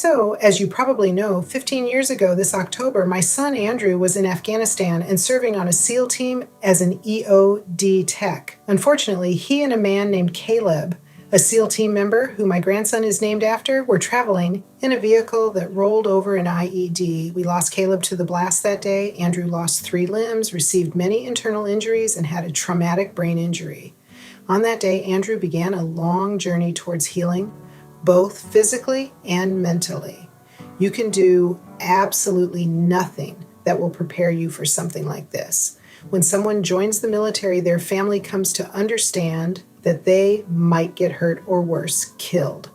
So, as you probably know, 15 years ago this October, my son Andrew was in Afghanistan and serving on a SEAL team as an EOD tech. Unfortunately, he and a man named Caleb, a SEAL team member who my grandson is named after, were traveling in a vehicle that rolled over an IED. We lost Caleb to the blast that day. Andrew lost 3 limbs, received many internal injuries, and had a traumatic brain injury. On that day, Andrew began a long journey towards healing, both physically and mentally. You can do absolutely nothing that will prepare you for something like this. When someone joins the military, their family comes to understand that they might get hurt or worse, killed.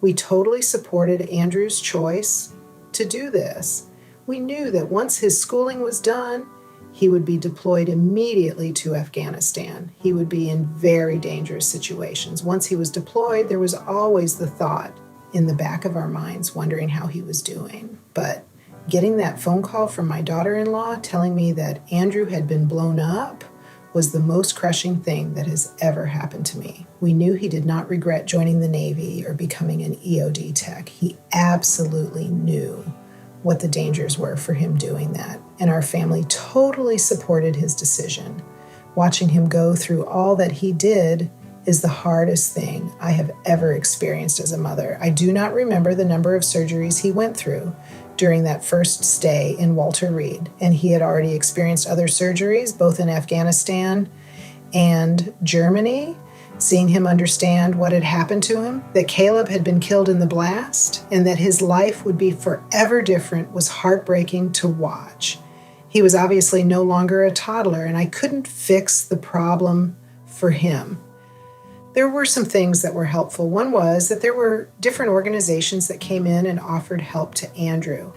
We totally supported Andrew's choice to do this. We knew that once his schooling was done, he would be deployed immediately to Afghanistan. He would be in very dangerous situations. Once he was deployed, there was always the thought in the back of our minds, wondering how he was doing. But getting that phone call from my daughter-in-law telling me that Andrew had been blown up was the most crushing thing that has ever happened to me. We knew he did not regret joining the Navy or becoming an EOD tech. He absolutely knew what the dangers were for him doing that, and our family totally supported his decision. Watching him go through all that he did is the hardest thing I have ever experienced as a mother. I do not remember the number of surgeries he went through during that first stay in Walter Reed, and he had already experienced other surgeries, both in Afghanistan and Germany. Seeing him understand what had happened to him, that Caleb had been killed in the blast, and that his life would be forever different was heartbreaking to watch. He was obviously no longer a toddler, and I couldn't fix the problem for him. There were some things that were helpful. One was that there were different organizations that came in and offered help to Andrew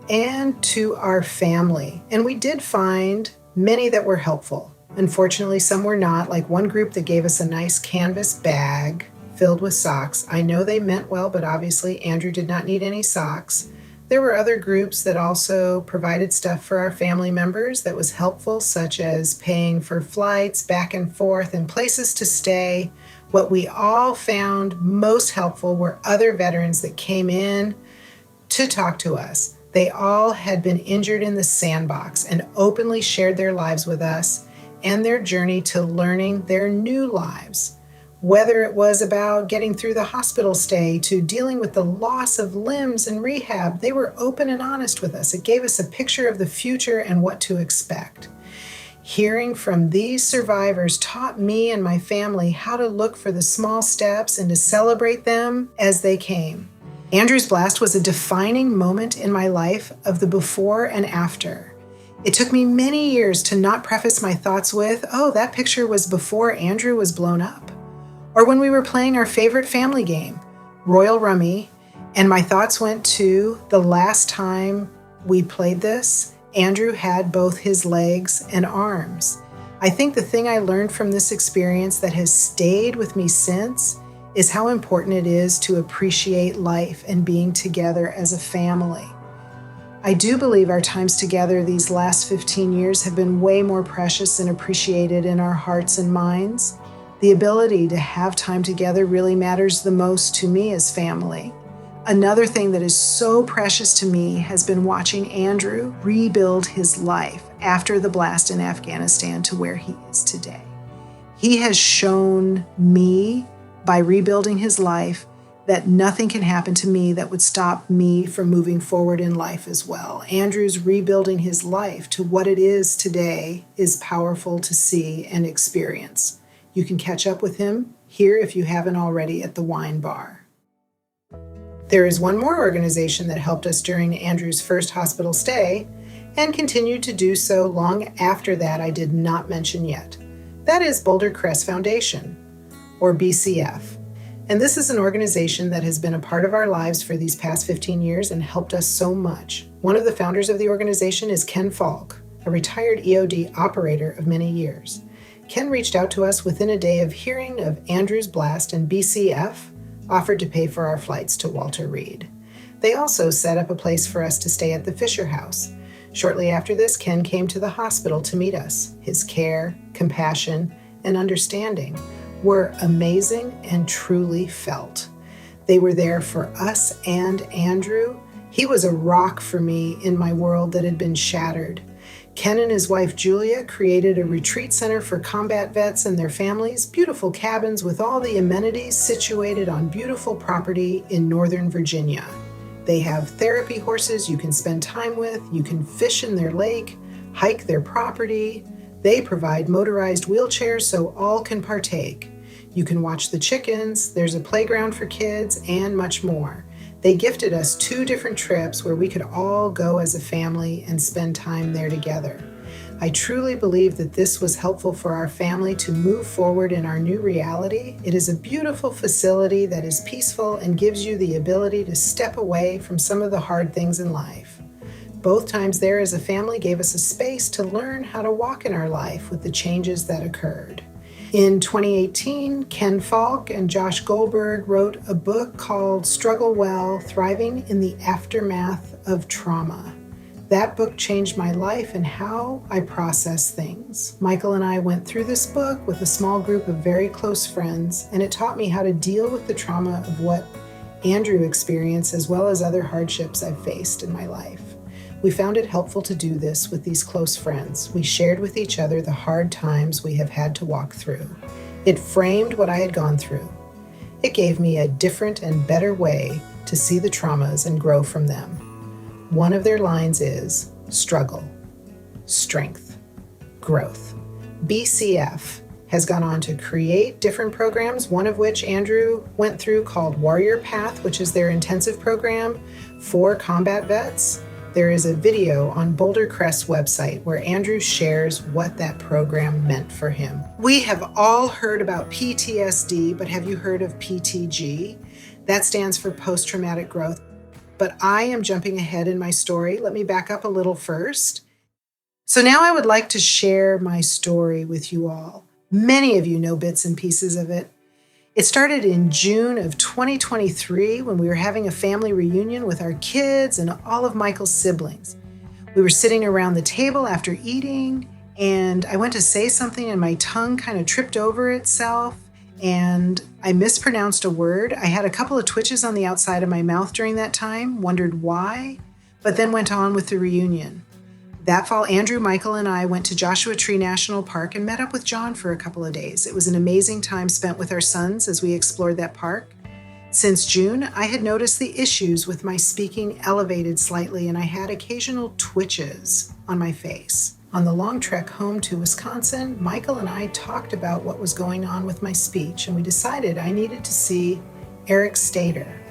and to our family, and we did find many that were helpful. Unfortunately, some were not, like one group that gave us a nice canvas bag filled with socks. I know they meant well, but obviously Andrew did not need any socks. There were other groups that also provided stuff for our family members that was helpful, such as paying for flights back and forth and places to stay. What we all found most helpful were other veterans that came in to talk to us. They all had been injured in the sandbox and openly shared their lives with us and their journey to learning their new lives. Whether it was about getting through the hospital stay to dealing with the loss of limbs and rehab, they were open and honest with us. It gave us a picture of the future and what to expect. Hearing from these survivors taught me and my family how to look for the small steps and to celebrate them as they came. Andrew's blast was a defining moment in my life of the before and after. It took me many years to not preface my thoughts with, oh, that picture was before Andrew was blown up. Or when we were playing our favorite family game, Royal Rummy, and my thoughts went to the last time we played this, Andrew had both his legs and arms. I think the thing I learned from this experience that has stayed with me since is how important it is to appreciate life and being together as a family. I do believe our times together these last 15 years have been way more precious and appreciated in our hearts and minds. The ability to have time together really matters the most to me as family. Another thing that is so precious to me has been watching Andrew rebuild his life after the blast in Afghanistan to where he is today. He has shown me, by rebuilding his life, that nothing can happen to me that would stop me from moving forward in life as well. Andrew's rebuilding his life to what it is today is powerful to see and experience. You can catch up with him here if you haven't already at the wine bar. There is one more organization that helped us during Andrew's first hospital stay and continued to do so long after that I did not mention yet. That is Boulder Crest Foundation, or BCF. And this is an organization that has been a part of our lives for these past 15 years and helped us so much. One of the founders of the organization is Ken Falk, a retired EOD operator of many years. Ken reached out to us within a day of hearing of Andrew's blast, and BCF offered to pay for our flights to Walter Reed. They also set up a place for us to stay at the Fisher House. Shortly after this, Ken came to the hospital to meet us. His care, compassion, and understanding were amazing and truly felt. They were there for us and Andrew. He was a rock for me in my world that had been shattered. Ken and his wife Julia created a retreat center for combat vets and their families, beautiful cabins with all the amenities situated on beautiful property in Northern Virginia. They have therapy horses you can spend time with, you can fish in their lake, hike their property. They provide motorized wheelchairs so all can partake. You can watch the chickens, there's a playground for kids, and much more. They gifted us 2 different trips where we could all go as a family and spend time there together. I truly believe that this was helpful for our family to move forward in our new reality. It is a beautiful facility that is peaceful and gives you the ability to step away from some of the hard things in life. Both times there as a family gave us a space to learn how to walk in our life with the changes that occurred. In 2018, Ken Falk and Josh Goldberg wrote a book called Struggle Well, Thriving in the Aftermath of Trauma. That book changed my life and how I process things. Michael and I went through this book with a small group of very close friends, and it taught me how to deal with the trauma of what Andrew experienced as well as other hardships I've faced in my life. We found it helpful to do this with these close friends. We shared with each other the hard times we have had to walk through. It framed what I had gone through. It gave me a different and better way to see the traumas and grow from them. One of their lines is struggle, strength, growth. BCF has gone on to create different programs, one of which Andrew went through called Warrior Path, which is their intensive program for combat vets. There is a video on Boulder Crest's website where Andrew shares what that program meant for him. We have all heard about PTSD, but have you heard of PTG? That stands for post-traumatic growth. But I am jumping ahead in my story. Let me back up a little first. So now I would like to share my story with you all. Many of you know bits and pieces of it. It started in June of 2023 when we were having a family reunion with our kids and all of Michael's siblings. We were sitting around the table after eating, and I went to say something and my tongue kind of tripped over itself and I mispronounced a word. I had a couple of twitches on the outside of my mouth during that time, wondered why, but then went on with the reunion. That fall, Andrew, Michael, and I went to Joshua Tree National Park and met up with John for a couple of days. It was an amazing time spent with our sons as we explored that park. Since June, I had noticed the issues with my speaking elevated slightly, and I had occasional twitches on my face. On the long trek home to Wisconsin, Michael and I talked about what was going on with my speech, and we decided I needed to see Eric Stater,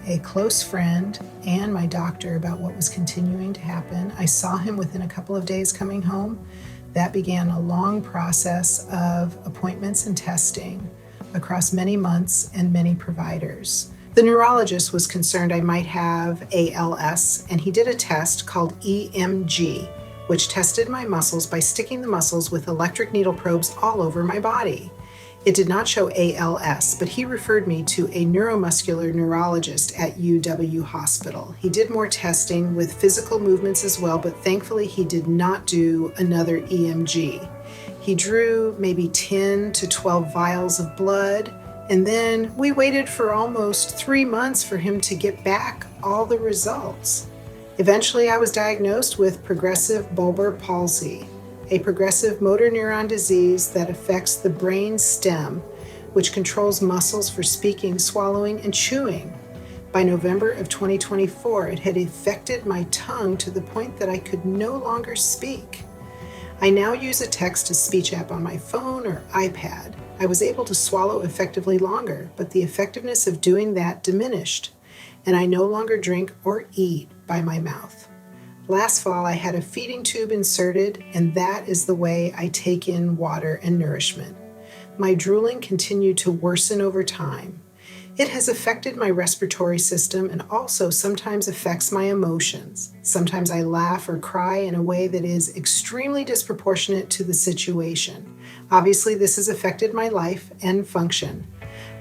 a close friend and my doctor, about what was continuing to happen. I saw him within a couple of days coming home. That began a long process of appointments and testing across many months and many providers. The neurologist was concerned I might have ALS, and he did a test called EMG, which tested my muscles by sticking the muscles with electric needle probes all over my body. It did not show ALS, but he referred me to a neuromuscular neurologist at UW Hospital. He did more testing with physical movements as well, but thankfully he did not do another EMG. He drew maybe 10 to 12 vials of blood, and then we waited for almost 3 months for him to get back all the results. Eventually, I was diagnosed with progressive bulbar palsy, a progressive motor neuron disease that affects the brain stem, which controls muscles for speaking, swallowing, and chewing. By November of 2024, it had affected my tongue to the point that I could no longer speak. I now use a text-to-speech app on my phone or iPad. I was able to swallow effectively longer, but the effectiveness of doing that diminished, and I no longer drink or eat by my mouth. Last fall, I had a feeding tube inserted, and that is the way I take in water and nourishment. My drooling continued to worsen over time. It has affected my respiratory system and also sometimes affects my emotions. Sometimes I laugh or cry in a way that is extremely disproportionate to the situation. Obviously, this has affected my life and function.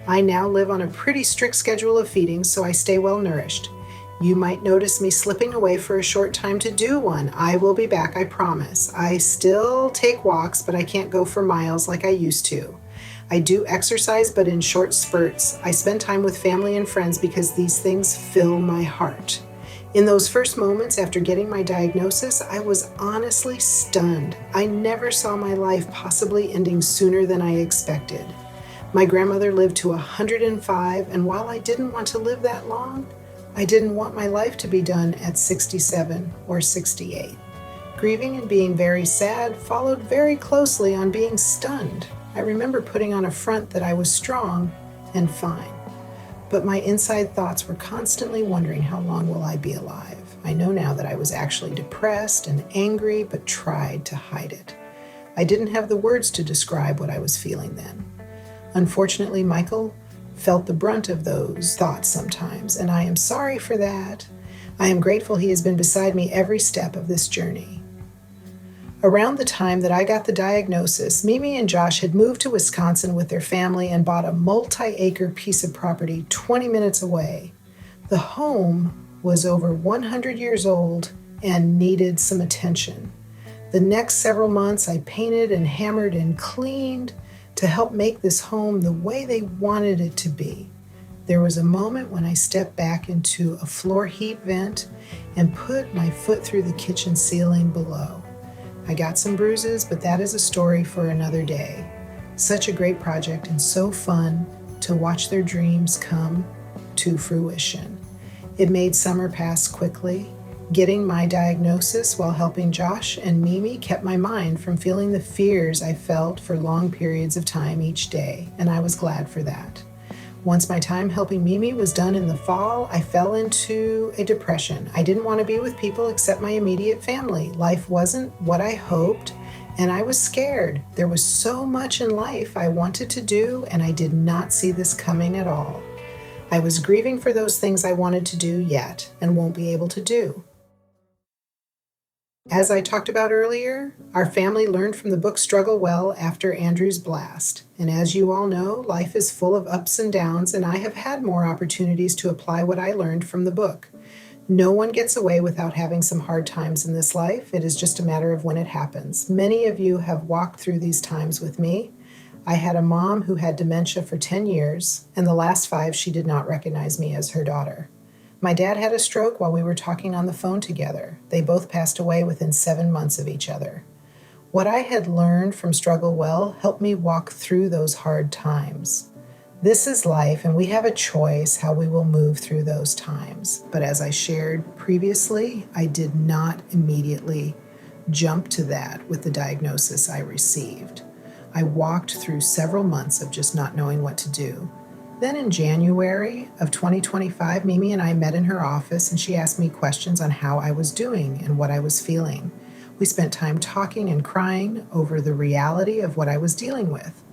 I now live on a pretty strict schedule of feeding, so I stay well nourished. You might notice me slipping away for a short time to do one. I will be back, I promise. I still take walks, but I can't go for miles like I used to. I do exercise, but in short spurts. I spend time with family and friends because these things fill my heart. In those first moments after getting my diagnosis, I was honestly stunned. I never saw my life possibly ending sooner than I expected. My grandmother lived to 105, and while I didn't want to live that long, I didn't want my life to be done at 67 or 68. Grieving and being very sad followed very closely on being stunned. I remember putting on a front that I was strong and fine. But my inside thoughts were constantly wondering, how long will I be alive? I know now that I was actually depressed and angry, but tried to hide it. I didn't have the words to describe what I was feeling then. Unfortunately, Michael felt the brunt of those thoughts sometimes, and I am sorry for that. I am grateful he has been beside me every step of this journey. Around the time that I got the diagnosis, Mimi and Josh had moved to Wisconsin with their family and bought a multi-acre piece of property 20 minutes away. The home was over 100 years old and needed some attention. The next several months, I painted and hammered and cleaned to help make this home the way they wanted it to be. There was a moment when I stepped back into a floor heat vent and put my foot through the kitchen ceiling below. I got some bruises, but that is a story for another day. Such a great project and so fun to watch their dreams come to fruition. It made summer pass quickly. Getting my diagnosis while helping Josh and Mimi kept my mind from feeling the fears I felt for long periods of time each day, and I was glad for that. Once my time helping Mimi was done in the fall, I fell into a depression. I didn't want to be with people except my immediate family. Life wasn't what I hoped, and I was scared. There was so much in life I wanted to do, and I did not see this coming at all. I was grieving for those things I wanted to do yet and won't be able to do. As I talked about earlier, our family learned from the book Struggle Well after Andrew's blast. And as you all know, life is full of ups and downs, and I have had more opportunities to apply what I learned from the book. No one gets away without having some hard times in this life. It is just a matter of when it happens. Many of you have walked through these times with me. I had a mom who had dementia for 10 years, and the last 5 she did not recognize me as her daughter. My dad had a stroke while we were talking on the phone together. They both passed away within 7 months of each other. What I had learned from Struggle Well helped me walk through those hard times. This is life, and we have a choice how we will move through those times. But as I shared previously, I did not immediately jump to that with the diagnosis I received. I walked through several months of just not knowing what to do. Then in January of 2025, Mimi and I met in her office, and she asked me questions on how I was doing and what I was feeling. We spent time talking and crying over the reality of what I was dealing with.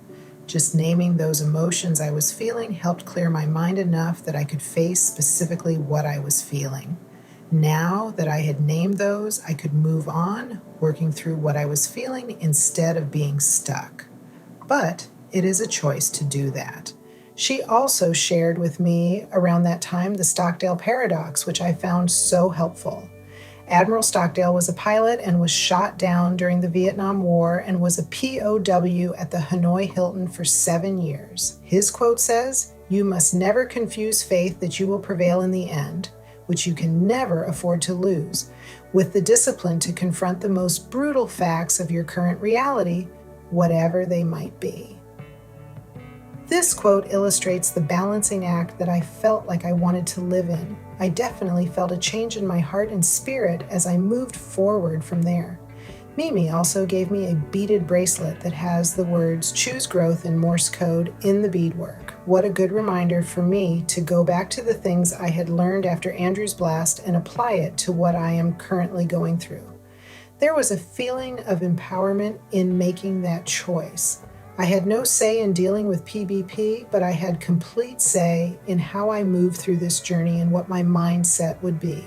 Just naming those emotions I was feeling helped clear my mind enough that I could face specifically what I was feeling. Now that I had named those, I could move on, working through what I was feeling instead of being stuck. But it is a choice to do that. She also shared with me around that time the Stockdale Paradox, which I found so helpful. Admiral Stockdale was a pilot and was shot down during the Vietnam War and was a POW at the Hanoi Hilton for 7 years. His quote says, "You must never confuse faith that you will prevail in the end, which you can never afford to lose, with the discipline to confront the most brutal facts of your current reality, whatever they might be." This quote illustrates the balancing act that I felt like I wanted to live in. I definitely felt a change in my heart and spirit as I moved forward from there. Mimi also gave me a beaded bracelet that has the words "Choose Growth" in Morse code in the beadwork. What a good reminder for me to go back to the things I had learned after Andrew's blast and apply it to what I am currently going through. There was a feeling of empowerment in making that choice. I had no say in dealing with PBP, but I had complete say in how I moved through this journey and what my mindset would be.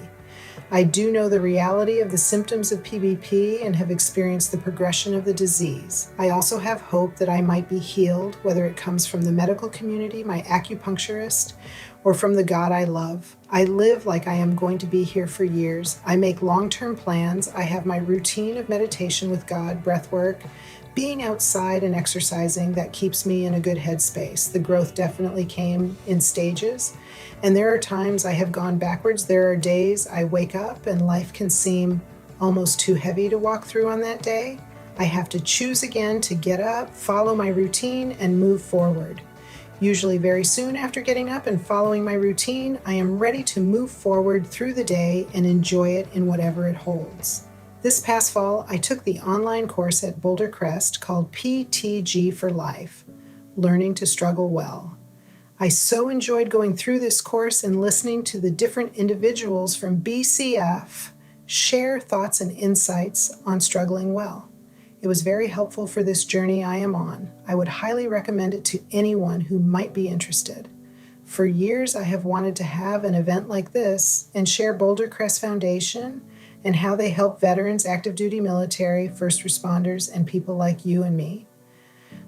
I do know the reality of the symptoms of PBP and have experienced the progression of the disease. I also have hope that I might be healed, whether it comes from the medical community, my acupuncturist, or from the God I love. I live like I am going to be here for years. I make long-term plans. I have my routine of meditation with God, breath work, being outside and exercising that keeps me in a good headspace. The growth definitely came in stages, and there are times I have gone backwards. There are days I wake up and life can seem almost too heavy to walk through on that day. I have to choose again to get up, follow my routine, and move forward. Usually very soon after getting up and following my routine, I am ready to move forward through the day and enjoy it in whatever it holds. This past fall, I took the online course at Boulder Crest called PTG for Life, Learning to Struggle Well. I so enjoyed going through this course and listening to the different individuals from BCF share thoughts and insights on struggling well. It was very helpful for this journey I am on. I would highly recommend it to anyone who might be interested. For years, I have wanted to have an event like this and share Boulder Crest Foundation and how they help veterans, active duty military, first responders, and people like you and me.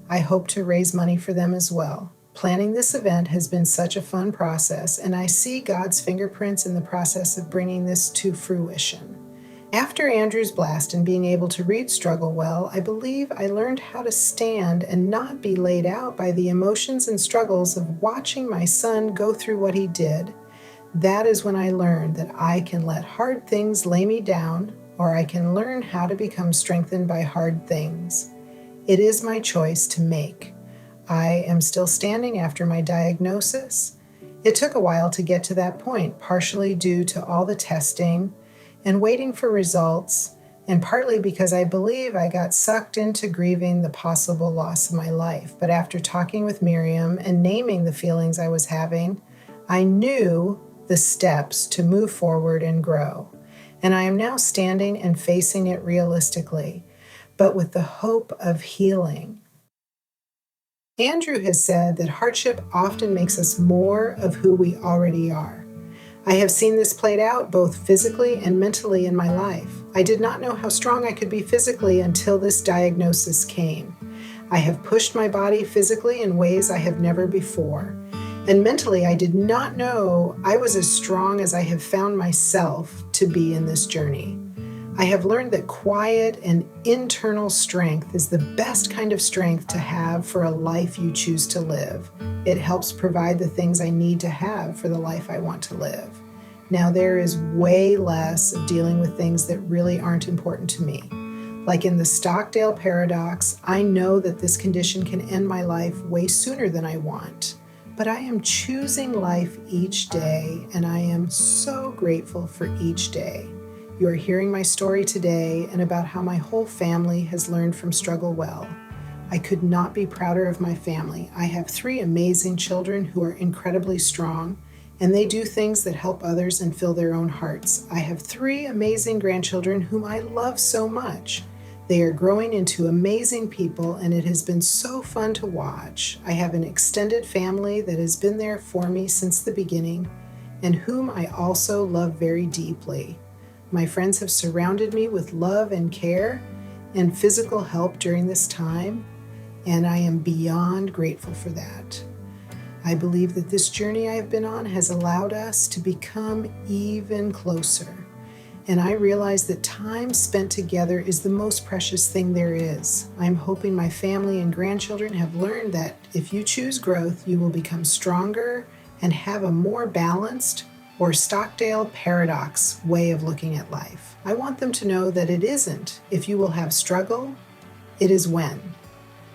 I hope to raise money for them as well. Planning this event has been such a fun process, and I see God's fingerprints in the process of bringing this to fruition. After Andrew's blast and being able to read Struggle Well, I believe I learned how to stand and not be laid out by the emotions and struggles of watching my son go through what he did. That is when I learned that I can let hard things lay me down, or I can learn how to become strengthened by hard things. It is my choice to make. I am still standing after my diagnosis. It took a while to get to that point, partially due to all the testing and waiting for results, and partly because I believe I got sucked into grieving the possible loss of my life. But after talking with Miriam and naming the feelings I was having, I knew the steps to move forward and grow. And I am now standing and facing it realistically, but with the hope of healing. Andrew has said that hardship often makes us more of who we already are. I have seen this played out both physically and mentally in my life. I did not know how strong I could be physically until this diagnosis came. I have pushed my body physically in ways I have never before. And mentally, I did not know I was as strong as I have found myself to be in this journey. I have learned that quiet and internal strength is the best kind of strength to have for a life you choose to live. It helps provide the things I need to have for the life I want to live. Now, there is way less of dealing with things that really aren't important to me. Like in the Stockdale paradox, I know that this condition can end my life way sooner than I want. But I am choosing life each day, and I am so grateful for each day. You are hearing my story today and about how my whole family has learned from Struggle Well. I could not be prouder of my family. I have 3 amazing children who are incredibly strong, and they do things that help others and fill their own hearts. I have 3 amazing grandchildren whom I love so much. They are growing into amazing people, and it has been so fun to watch. I have an extended family that has been there for me since the beginning, and whom I also love very deeply. My friends have surrounded me with love and care and physical help during this time, and I am beyond grateful for that. I believe that this journey I have been on has allowed us to become even closer, and I realize that time spent together is the most precious thing there is. I'm hoping my family and grandchildren have learned that if you choose growth, you will become stronger and have a more balanced, or Stockdale paradox way of looking at life. I want them to know that it isn't if you will have struggle, it is when.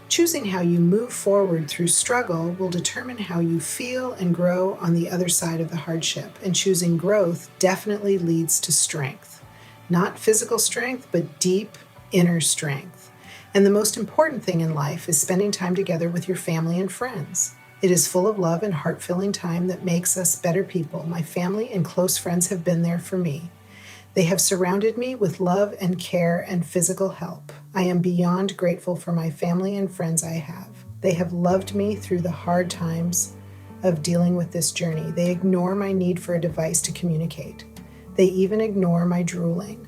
Choosing how you move forward through struggle will determine how you feel and grow on the other side of the hardship, and choosing growth definitely leads to strength. Not physical strength, but deep inner strength. And the most important thing in life is spending time together with your family and friends. It is full of love and heart-filling time that makes us better people. My family and close friends have been there for me. They have surrounded me with love and care and physical help. I am beyond grateful for my family and friends I have. They have loved me through the hard times of dealing with this journey. They ignore my need for a device to communicate. They even ignore my drooling.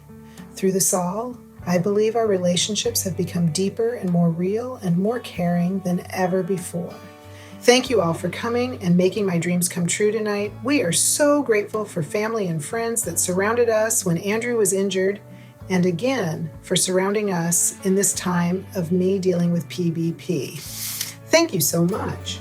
Through this all, I believe our relationships have become deeper and more real and more caring than ever before. Thank you all for coming and making my dreams come true tonight. We are so grateful for family and friends that surrounded us when Andrew was injured, and again for surrounding us in this time of me dealing with PBP. Thank you so much.